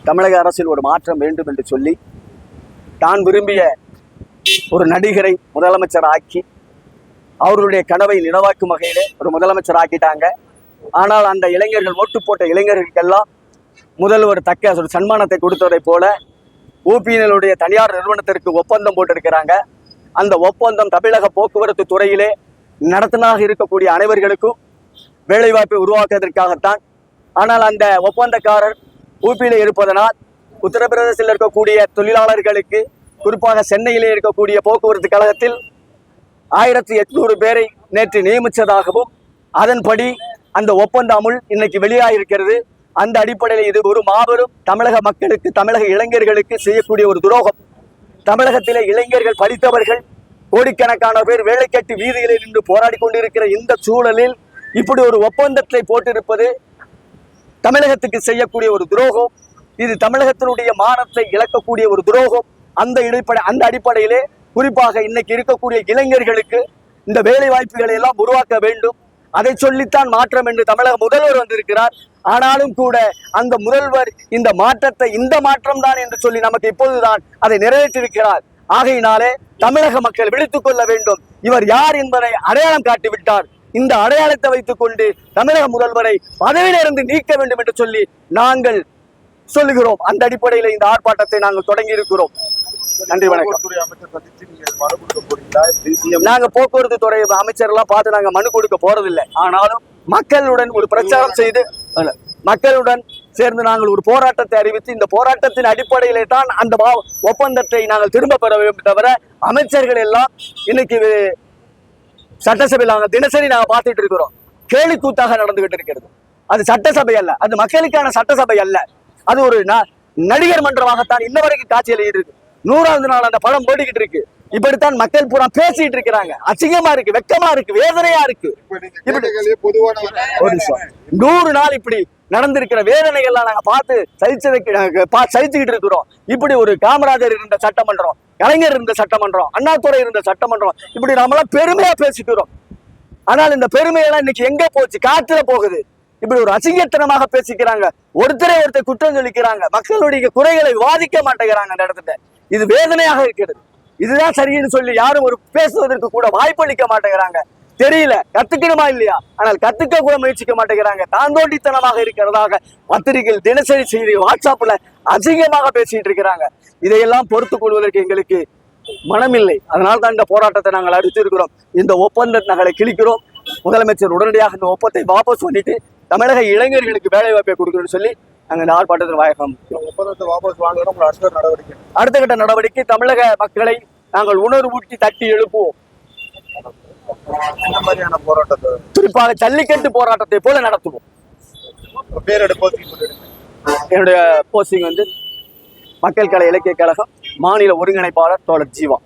தமிழக அரசில் ஒரு மாற்றம் வேண்டும் என்று சொல்லி தான் விரும்பிய ஒரு நடிகரை முதலமைச்சர் ஆக்கி அவர்களுடைய கனவை நினைவாக்கும் வகையிலே ஒரு முதலமைச்சர் ஆக்கிட்டாங்க. ஆனால் அந்த இளைஞர்கள், ஓட்டு போட்ட இளைஞர்களுக்கெல்லாம் முதல்வர் தக்க ஒரு சன்மானத்தை கொடுத்ததை போல ஊபியினுடைய தனியார் நிறுவனத்திற்கு ஒப்பந்தம் போட்டிருக்கிறாங்க. அந்த ஒப்பந்தம் தமிழக போக்குவரத்து துறையிலே நடத்துனாக இருக்கக்கூடிய அனைவர்களுக்கும் வேலைவாய்ப்பை உருவாக்குவதற்காகத்தான். ஆனால் அந்த ஒப்பந்தக்காரர் ஊபியிலே இருப்பதனால் உத்தரப்பிரதேசத்தில் இருக்கக்கூடிய தொழிலாளர்களுக்கு, குறிப்பாக சென்னையிலே இருக்கக்கூடிய போக்குவரத்து கழகத்தில் 1800 பேரை நேற்று நியமித்ததாகவும் அதன்படி அந்த ஒப்பந்த அமுல் இன்னைக்கு வெளியாகிருக்கிறது. அந்த அடிப்படையில் இது ஒரு மாபெரும் தமிழக மக்களுக்கு, தமிழக இளைஞர்களுக்கு செய்யக்கூடிய ஒரு துரோகம். தமிழகத்திலே இளைஞர்கள், படித்தவர்கள் கோடிக்கணக்கான பேர் வேலை கட்டி வீதிகளில் நின்று போராடி கொண்டிருக்கிற இந்த சூழலில் இப்படி ஒரு ஒப்பந்தத்தை போட்டிருப்பது தமிழகத்துக்கு செய்யக்கூடிய ஒரு துரோகம். இது தமிழகத்தினுடைய மானத்தை இழக்கக்கூடிய ஒரு துரோகம். அந்த அடிப்படையிலே குறிப்பாக இன்னைக்கு இருக்கக்கூடிய இளைஞர்களுக்கு இந்த வேலை வாய்ப்புகளை எல்லாம் உருவாக்க வேண்டும். அதை சொல்லித்தான் மாற்றம் என்று தமிழக முதல்வர் வந்திருக்கிறார். ஆனாலும் கூட அந்த முதல்வர் இந்த மாற்றத்தை, இந்த மாற்றம் தான் என்று சொல்லி நமக்கு இப்போதுதான் அதை நிறைவேற்றிருக்கிறார். ஆகையினாலே தமிழக மக்கள் விழித்துக் கொள்ள வேண்டும். இவர் யார் என்பதை அடையாளம் காட்டிவிட்டார். இந்த அடையாளத்தை வைத்துக் கொண்டு தமிழக முதல்வரை பதவியிலிருந்து நீக்க வேண்டும் என்று சொல்லி நாங்கள் சொல்லுகிறோம். அந்த அடிப்படையில் இந்த ஆர்ப்பாட்டத்தை நாங்கள் தொடங்கி இருக்கிறோம். நன்றி, வணக்கம். நாங்க போக்குவரத்து துறை அமைச்சர் எல்லாம் பார்த்து நாங்க மனு கொடுக்க போறதில்லை. ஆனாலும் மக்களுடன் ஒரு பிரச்சாரம் செய்து, மக்களுடன் சேர்ந்து நாங்கள் ஒரு போராட்டத்தை அறிவித்து, இந்த போராட்டத்தின் அடிப்படையிலே தான் அந்த ஒப்பந்தத்தை நாங்கள் திரும்ப பெற வேண்டும். தவிர அமைச்சர்கள் எல்லாம் இன்னைக்கு சட்டசபையில் நாங்கள் தினசரி நாங்கள் பார்த்துட்டு இருக்கிறோம். கேலி கூத்தாக நடந்துகிட்டு இருக்கிறது. அது சட்டசபை அல்ல, அது மக்களுக்கான சட்டசபை அல்ல. அது ஒரு நடிகர் மன்றமாகத்தான் இன்ன வரைக்கும் காட்சியில் இருக்கு. 100வது நாள் அந்த படம் ஓடிக்கிட்டு இருக்கு. இப்படித்தான் மக்கள் பூரா பேசிட்டு இருக்கிறாங்க. அசிங்கமா இருக்கு, வெக்கமா இருக்கு, வேதனையா இருக்கு. 100 நாள் இப்படி நடந்திருக்கிற வேதனைகள்லாம் நாங்க பார்த்து சகிச்சுக்கிட்டு இருக்கிறோம். இப்படி ஒரு காமராஜர் இருந்த சட்டமன்றம், கலைஞர் இருந்த சட்டமன்றம், அண்ணாதுரை இருந்த சட்டமன்றம், இப்படி நாமெல்லாம் பெருமையா பேசிக்கிறோம். ஆனால் இந்த பெருமையெல்லாம் இன்னைக்கு எங்க போச்சு? காத்துல போகுது. இப்படி ஒரு அசிங்கத்தனமாக பேசிக்கிறாங்க. ஒருத்தர் குற்றம் சொல்லிக்கிறாங்க. மக்களுடைய குறைகளை வாதிக்க மாட்டேங்கிறாங்க. அந்த இடத்துல இது வேதனையாக இருக்கிறது. இதுதான் சரின்னு சொல்லி யாரும் ஒரு பேசுவதற்கு கூட வாய்ப்பளிக்க மாட்டேங்கிறாங்க. தெரியல, கத்துக்கணுமா இல்லையா? ஆனால் கத்துக்க கூட முயற்சிக்க மாட்டேங்கிறாங்க. தாந்தோண்டித்தனமாக இருக்கிறதாக பத்திரிகைகள், தினசரி செய்தி, வாட்ஸ்அப்ல அசிங்கமாக பேசிட்டு இருக்கிறாங்க. இதையெல்லாம் பொறுத்துக் கொள்வதற்கு எங்களுக்கு மனமில்லை. அதனால தான் இந்த போராட்டத்தை நாங்கள் அறிவித்திருக்கிறோம். இந்த ஒப்பந்த நகலை கிழிக்கிறோம். முதலமைச்சர் உடனடியாக இந்த ஒப்பந்தத்தை வாபஸ் பண்ணிட்டு தமிழக இளைஞர்களுக்கு வேலை வாய்ப்பை கொடுக்கணும்னு சொல்லி நாங்கள் இந்த ஆர்ப்பாட்டத்தில் வாயகம். அடுத்த கட்ட நடவடிக்கை தமிழக மக்களை நாங்கள் உணர்வூட்டி தட்டி எழுப்புவோம். குறிப்பாக ஜல்லிக்கட்டு போராட்டத்தை போல நடத்துவோம். என்னுடைய போஸ்டிங் மக்கள் கலை இலக்கிய கழகம் மாநில ஒருங்கிணைப்பாளர் தோழர் ஜீவா.